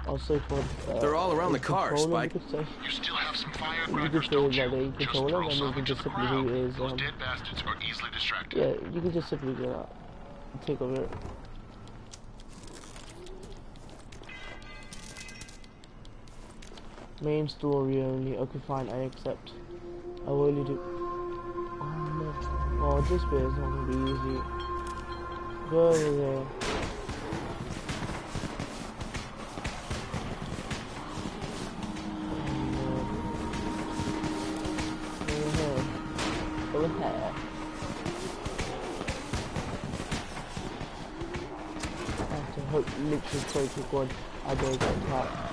you. are so called. They're all around the car, Spike. You could say. You still have some You firecrackers, could say don't that you? they Just control throw them, and you some can into just the simply crowd. do is Those dead bastards are easily distracted. yeah, you can just simply do that. Take over it. Main story only. Okay, fine, I accept. I will only do. Oh no. Oh, this bit is not gonna be easy. Go over there. Over here. I have to hope, literally pray to God I don't get attacked.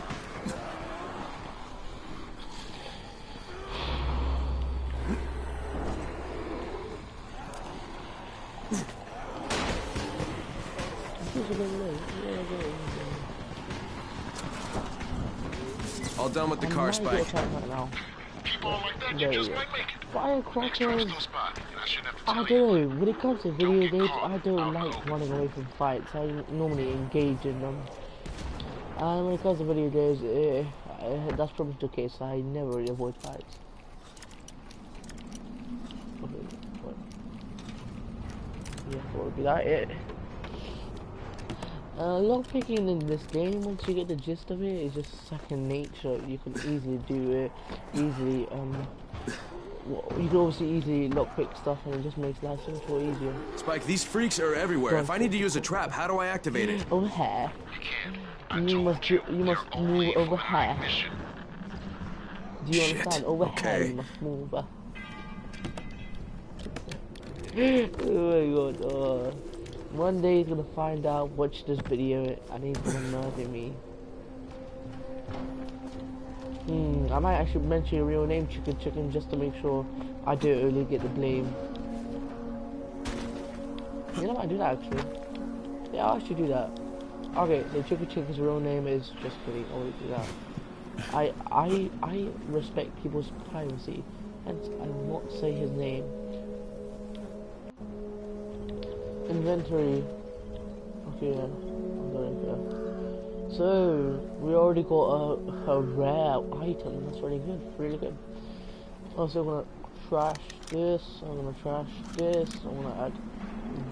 All done with the car, Spike. Keep on like that, you just might make it. Firecrackers. Next spot, and I shouldn't have to I tell don't you. know, when it comes to video games, I don't like running away from fights. I normally engage in them. And when it comes to video games, that's probably the case. I never really avoid fights. Okay, what? Yeah, what would be that it? Lockpicking in this game, once you get the gist of it, is just second nature. You can easily do it, you can obviously easily lockpick stuff, and it just makes life so much more easier. Spike, these freaks are everywhere. If I need to use a trap, how do I activate it? Over here. You must move over here. Do you understand? Over here you must move. Oh my god. One day he's gonna find out, watch this video, and he's gonna murder me. I might actually mention your real name, Chicken, just to make sure I don't only get the blame. You know, I do that actually. Yeah, I'll actually do that. Okay, so Chicken's real name is just kidding. I always do that. I respect people's privacy, hence I will not say his name. Inventory. Okay, yeah, I'm going here. So we already got a rare item. That's really good, really good. Also, I'm gonna trash this. I'm gonna trash this. I'm gonna add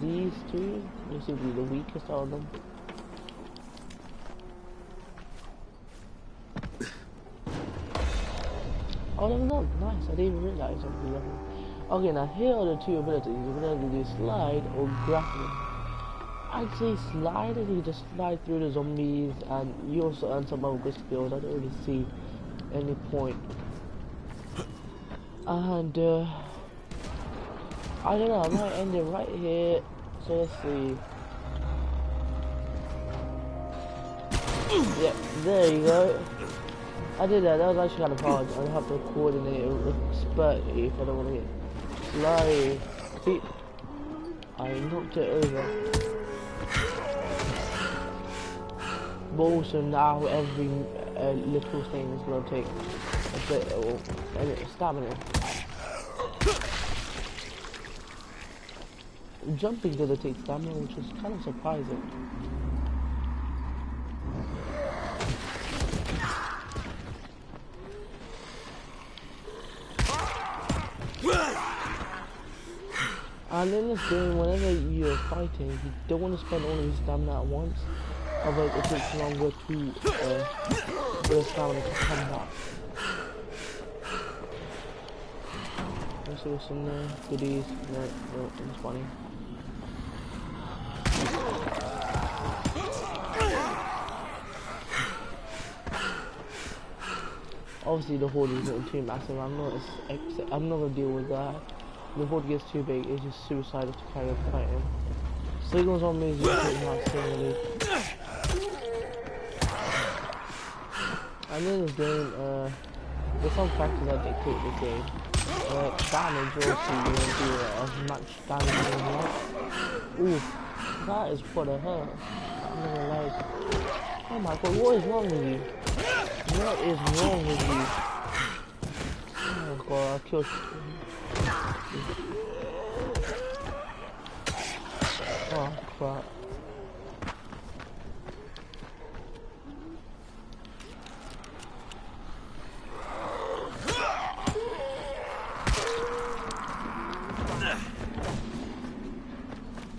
these two. This will be the weakest out of them. Oh, level up. Nice. I didn't even realize I was level. Okay, now here are the two abilities. You can either do slide or grappling. I'd say slide, as you can just slide through the zombies, and you also earn some other good skills. I don't really see any point. And I don't know, I might end it right here. So let's see. Yeah, there you go. I did that. That was actually kind of hard. I have to coordinate expertly if I don't want to get slide. See, I knocked it over. But also now every little thing is going to take a bit of stamina. Jumping doesn't take stamina, which is kind of surprising. And in this game, whenever you're fighting, you don't want to spend all of your stamina at once. Otherwise it takes longer to for the stamina to come back. Let's see what's in there. Goodies. No, it's funny. Obviously the horde isn't too massive. I'm not gonna deal with that. The horde gets too big, it's just suicidal to carry on fighting. Signals on me is just pretty much similarly. And in this game, there's some factors that dictate the game. Damage also, you don't do as much damage as you want. Ooh, that is what the hell. I'm not gonna lie. Oh my god, what is wrong with you? What is wrong with you? Oh god, I killed. Oh crap.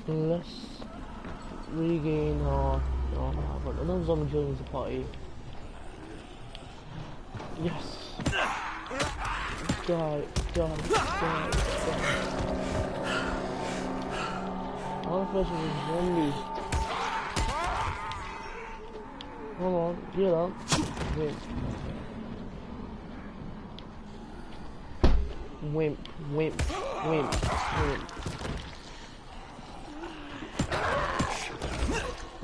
Let's regain our... Oh my god, another zombie joins the party. Yes! Die. Our person is zombie. Come on, get up. Wimp.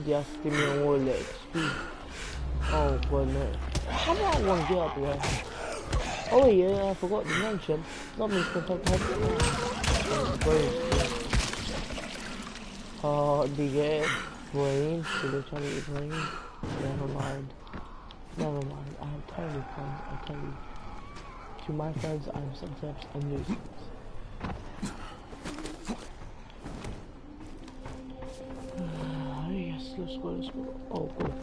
Yes, give me a war leg. Oh god no. How do I want to get up there? Oh yeah, I forgot to mention. Zombies can take head. Oh, do you get it? Brain? Do they try to eat brain? Never mind. I have terrible friends, I tell you. To my friends, I am sometimes a nuisance. Yes, let's go. Oh, good.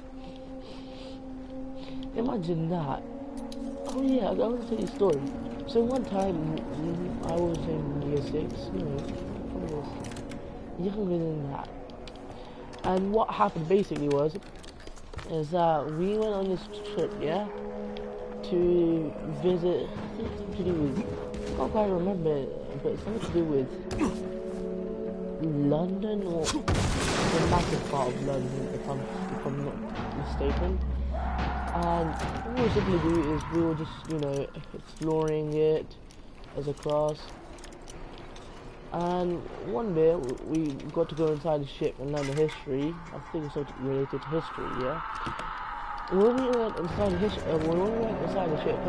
Imagine that. Oh yeah, I want to tell you a story. So one time, I was in year 6, younger than that. And what happened basically is that we went on this trip, yeah, to visit, something to do with, I can't quite remember it, but something to do with London or the massive part of London, if I'm not mistaken. And what we simply do is we were just, exploring it as a class. And one day we got to go inside the ship and learn the history. I think it's something related to history, yeah. When we went inside the ship,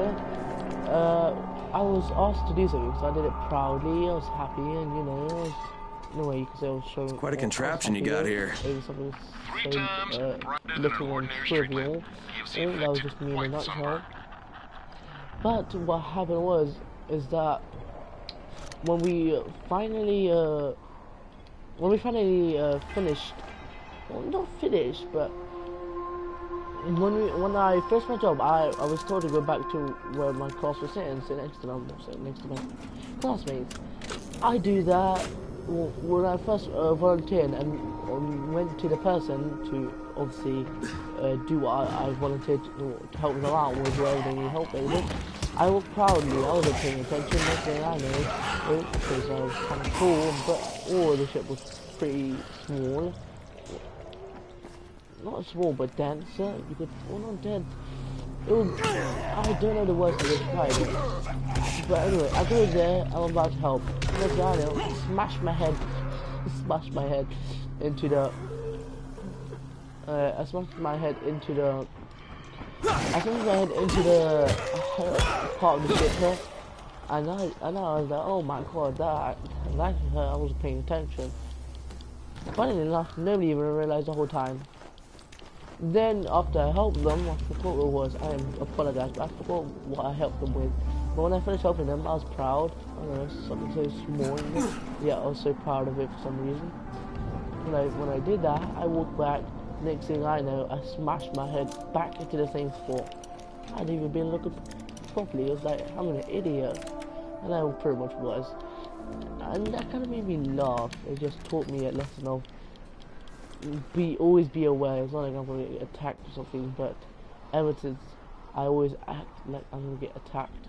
I was asked to do something, so I did it proudly. I was happy, and I was, in a way you could say I was showing. Quite a contraption you got here. Maybe something so little and trivial. That was just me in a nutshell. But what happened is that when we finally finished, well, not finished, but when I first met job, I was told to go back to where my class was sitting, sit next to them, sit next to my classmates. I do that when I first volunteered and went to the person to obviously do what I volunteered to help them out with, whatever they need help with. I walked proudly, I wasn't paying attention, next thing I know, because I was kind of cool, but the ship was pretty small. Not small, but dense. You could, not dense. It was, I don't know the words to describe it. But anyway, I go there, I'm about to help. Next thing I know, smash my head into the, part of the ship here, and I was like, oh my god, that hurt. I wasn't paying attention. Funny enough, nobody even realized the whole time. Then after I helped them, I forgot what it was. I apologize, but I forgot what I helped them with. But when I finished helping them, I was proud. I don't know, something so small. Yeah, I was so proud of it for some reason. When I did that, I walked back. Next thing I know, I smashed my head back into the same spot. I hadn't even been looking properly. It was like, I'm an idiot. And I pretty much was. And that kind of made me laugh. It just taught me a lesson of always be aware. It's not like I'm going to get attacked or something, but ever since I always act like I'm going to get attacked.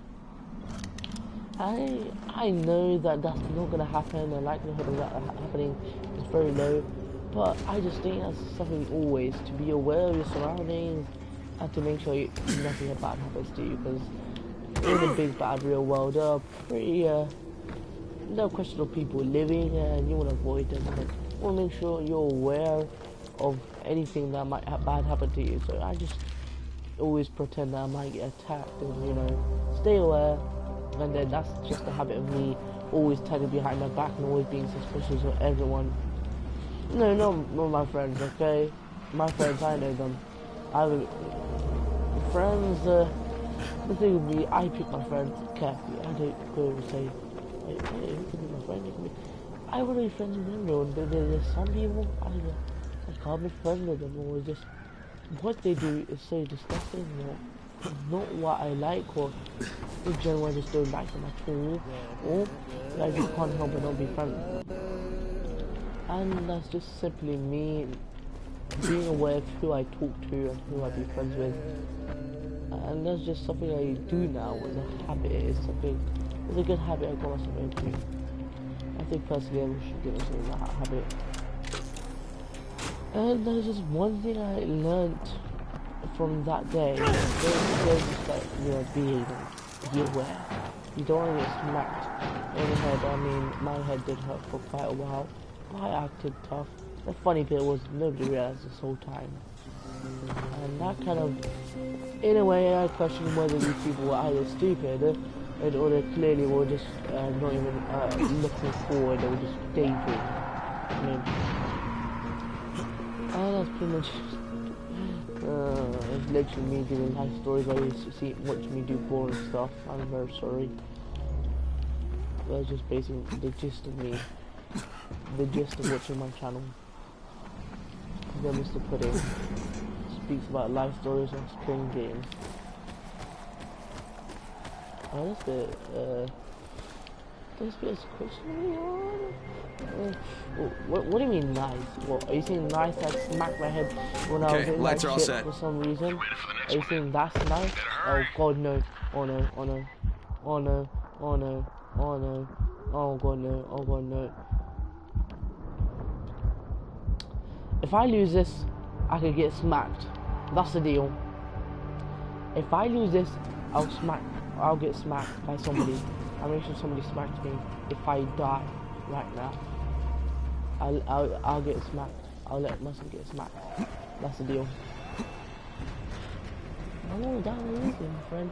I know that that's not going to happen. The likelihood of that happening is very low, but I just think that's something always to be aware of your surroundings and to make sure nothing bad happens to you, because in the big bad real world there are pretty no questionable people living, and you want to avoid them. But you want to make sure you're aware of anything that might bad happen to you. So I just always pretend that I might get attacked, and stay aware. And then that's just a habit of me always telling behind my back and always being suspicious of everyone. No, not my friends, okay? My friends, I know them. I have friends. The thing with me, I pick my friends carefully. I don't go and say, hey, you can be my friend, you can be... I want to be friends with everyone, but there's some people, I can't be friends with them, or just... What they do is so disgusting, not what I like, or in general I just don't like them at all, or I just can't help but not be friends with them. And that's just simply me being aware of who I talk to and who I be friends with. And that's just something I do now, and a habit is something, it's a good habit I got myself into. I think personally I should get myself into that habit. And there's just one thing I learned from that day. There's just like, be aware. You don't want to get smacked in the head. I mean, my head did hurt for quite a while. I acted tough. The funny bit was nobody realized this whole time. And that kind of, in a way, I questioned whether these people were either stupid or they clearly were just not even looking forward. They were just daydreaming. I mean, that's pretty much. It's literally me giving life stories where you watch me do boring stuff. I'm very sorry. That's just basically the gist of me. The gist of watching my channel. Then Mr. Pudding speaks about life stories and playing games. Oh, this bit is questionably hard. What do you mean nice? What, are you saying nice that smacked my head when I was in that shit for some reason? Are you saying that's nice? Oh god no. Oh no, oh no. Oh no, oh no, oh no. Oh god no, oh god no. If I lose this, I could get smacked. That's the deal. If I lose this, I'll get smacked by somebody. I'll make sure somebody smacks me. If I die right now, I'll get smacked. I'll let myself get smacked. That's the deal. I'm all down easy, my friend.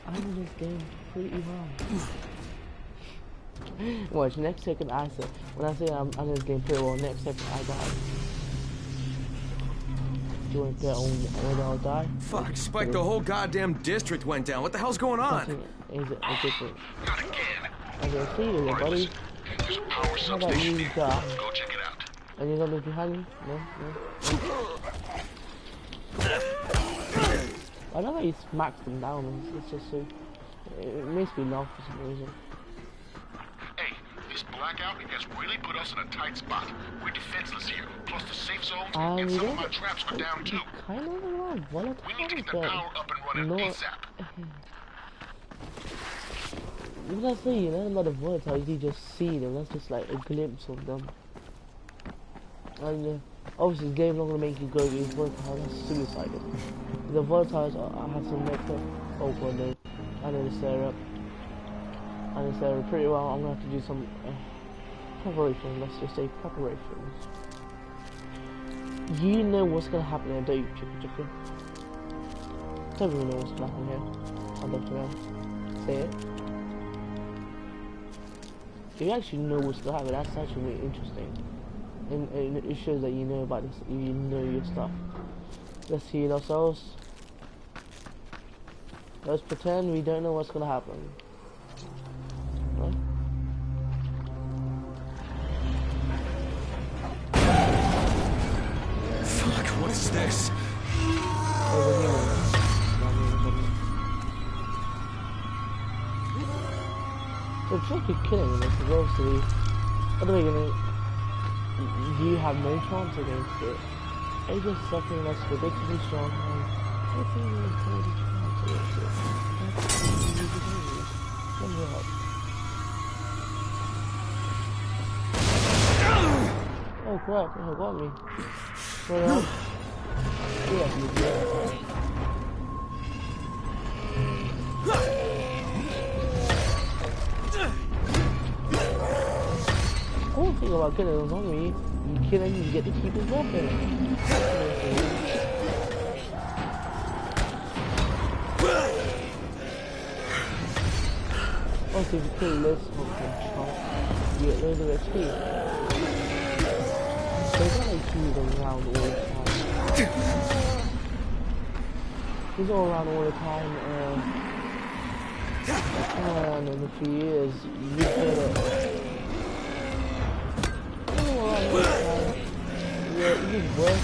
I'm in this game pretty well. Watch, next second I say, when I say I'm in this game pretty well, next second I die. Do you want to bet on whether I'll die? Fuck, Spike, the whole goddamn district went down. What the hell's going on? Is it a different? Not again. I can see you, buddy. There's a power How about substation you here. die? Go check it out. And you're gonna be behind me? No? I love how he smacks them down. It's just so... It makes me laugh for some reason. Hey, this blackout has really put us in a tight spot. We're defenseless here. Plus the safe zones and some of my traps are down too. Kind of around volatile, we need to get the power up and running ASAP. What did I say? You know, a lot of volatile, you just see them. That's just like a glimpse of them. And obviously, the game's not gonna make you go with volatile. That's suicidal. The volatiles, I have some nectar. Oh god, no. I know this area. I know this area pretty well. I'm gonna have to do some preparation. Let's just say preparations. You know what's gonna happen here, don't you, chicken? Tell me you know what's gonna happen here. I'd love to know. Say it. If you actually know what's gonna happen, that's actually really interesting. and it shows that you know about this, you know your stuff. Let's heal ourselves. Let's pretend we don't know what's gonna happen. Huh? Fuck, what is this? The trick of killing this is obviously, at the beginning, you have no chance against it. It's just something that's ridiculously strong and I think you have a chance against it. That's the easy behavior. Let me help. Oh crap, it got me. Well, yeah, you did. The cool thing about killing a zombie, you kill him, you get to keep his weapon. Also, if you kill this chunk, you get loads of XP. They don't like keys around all the time. He's all around all the time, and in a few years, you get it. Yeah, you work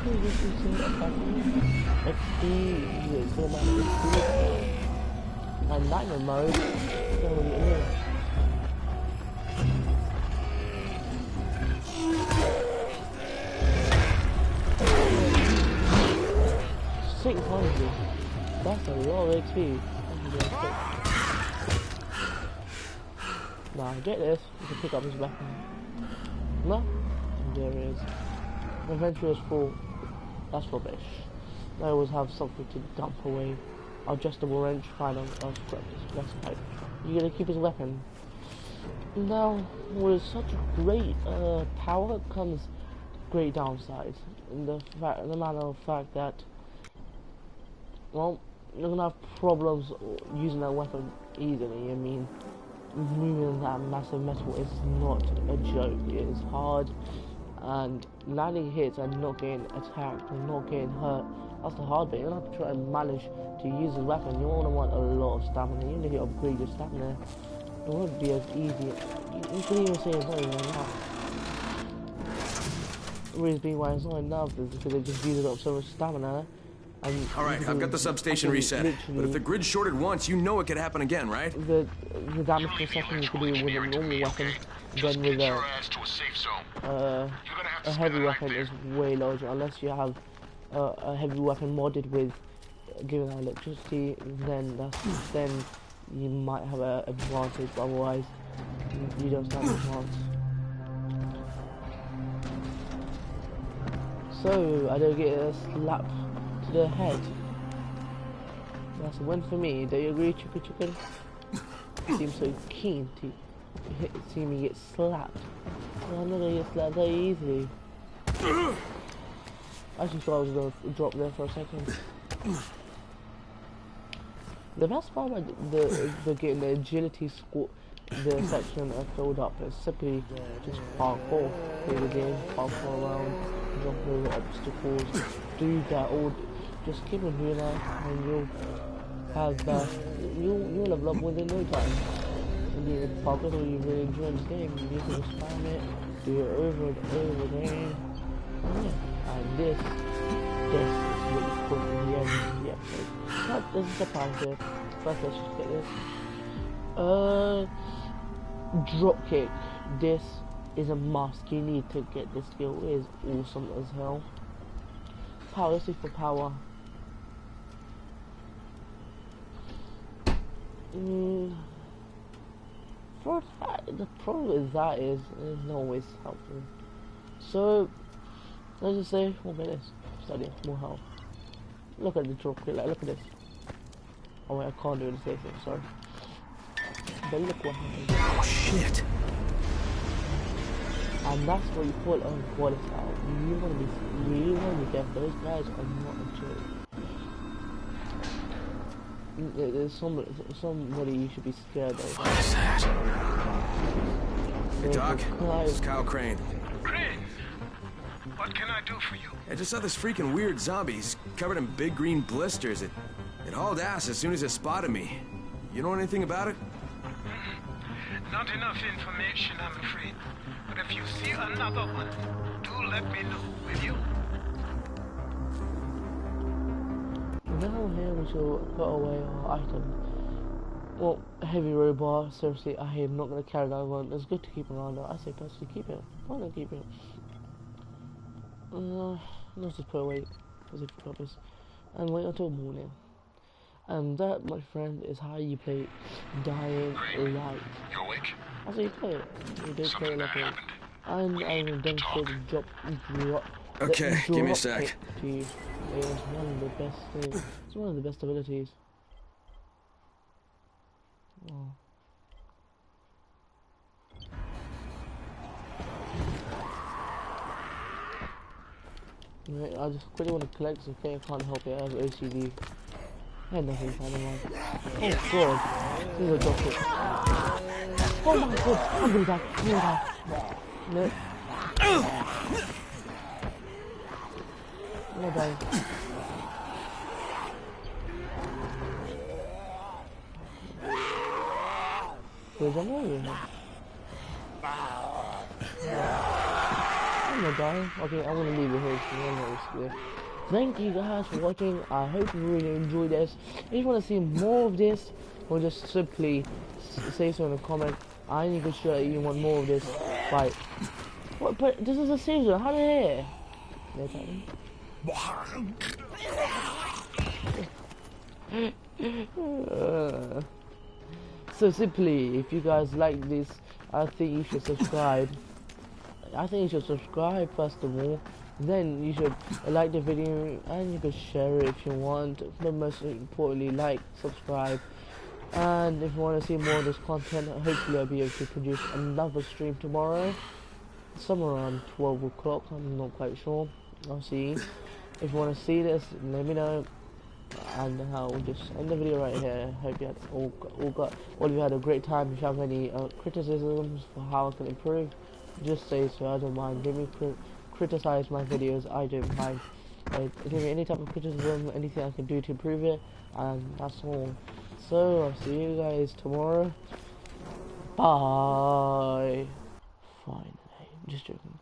with this is XP, you get so much XP. And Nightmare mode, so yeah. 600. That's a lot of XP. Nah, get this. You can pick up his weapon. No? There it is. Inventory is full. That's rubbish. I always have something to dump away. Adjustable wrench, fine, I'll scrap this. That's fine. You're gonna keep his weapon. Now, with such great power comes great downsides. In the matter of fact that, well, you're gonna have problems using that weapon easily. I mean, moving that massive metal is not a joke. It is hard, and landing hits and not getting attacked and not getting hurt. That's the hard bit. You're gonna have to try and manage to use the weapon. You're gonna want a lot of stamina. Even if you upgrade your stamina, it won't be as easy. You can even say it's not even enough. The reason being why it's not enough is because they just used up so much stamina. Alright, I've got the substation reset. But if the grid shorted once, you know it could happen again, right? The damage per second you can do with a normal weapon, then with a heavy weapon is way larger. Unless you have a heavy weapon modded with giving out electricity, then you might have an advantage. But otherwise, you don't stand a chance. So I don't get a slap to the head. That's a win for me. Do you agree, Chicken? Seems so keen to see me get slapped. Well, I'm not gonna get slapped very easily. I actually thought I was going to drop there for a second. The best part about the getting the agility score, the section filled up is simply just parkour. Play the game, parkour around, jump over obstacles, do that all. Just keep on doing that, and you'll have you'll level up within no time. And the parkour that you really enjoy this game, you can just spam it, do it over and over again. Yeah. And this is what you put in the end of the episode. But there's a surprise here. First, let's just get this. Dropkick. This is a must. You need to get this skill. It is awesome as hell. Power, let's see for power. For that, the problem with that is it's not always helpful. So, let's just say, what about this? Study, more health. Look at the dropkick, like, look at this. Oh wait, I can't do the same thing, sorry. But look what happened. Oh shit! And that's what you call a volatile. You really want to be careful. Those guys are not a joke. There's somebody you should be scared of. What is that? Hey Doc, this is Kyle Crane. Crane, What can I do for you? I just saw this freaking weird zombie. He's covered in big green blisters. It hauled ass as soon as it spotted me. You know anything about it? Not enough information, I'm afraid. But if you see another one, do let me know, will you? Now here we shall put away our items. Well, heavy robot, seriously, I am not going to carry that one. It's good to keep around. I say personally keep it. Why not keep it? Let's just put away as if purpose and wait until morning. And that, my friend, is how you play Dying Light. You awake? That's how you play it. You did play it like it. And I will demonstrate the drop. Okay, give me a sec. To you. It is one of the best things. It's one of the best abilities. Oh. Right, I just quickly want to collect, okay? I can't help it, I have OCD. I had nothing to find. Oh god, this is a doctor. Oh my god, I'm gonna die, I'm gonna die. No. I'm gonna die. There's a more in here. I'm gonna die. Okay, I'm gonna leave it here. Thank you guys for watching. I hope you really enjoyed this. If you want to see more of this, or just simply say so in a comment. I need to show you want more of this. Right. What? But this is a season. How the hell? So simply, if you guys like this, I think you should subscribe. First of all. Then you should like the video and you can share it if you want. But most importantly, like, subscribe. And if you want to see more of this content, hopefully I'll be able to produce another stream tomorrow. Somewhere around 12 o'clock, I'm not quite sure. I'll see. If you want to see this, let me know. And I'll just end the video right here. Hope you had all of you had a great time. If you have any criticisms for how I can improve, just say so. I don't mind. Give me criticize my videos. I don't mind. Give me any type of criticism, anything I can do to improve it, and that's all. So I'll see you guys tomorrow. Bye. Finally, just joking.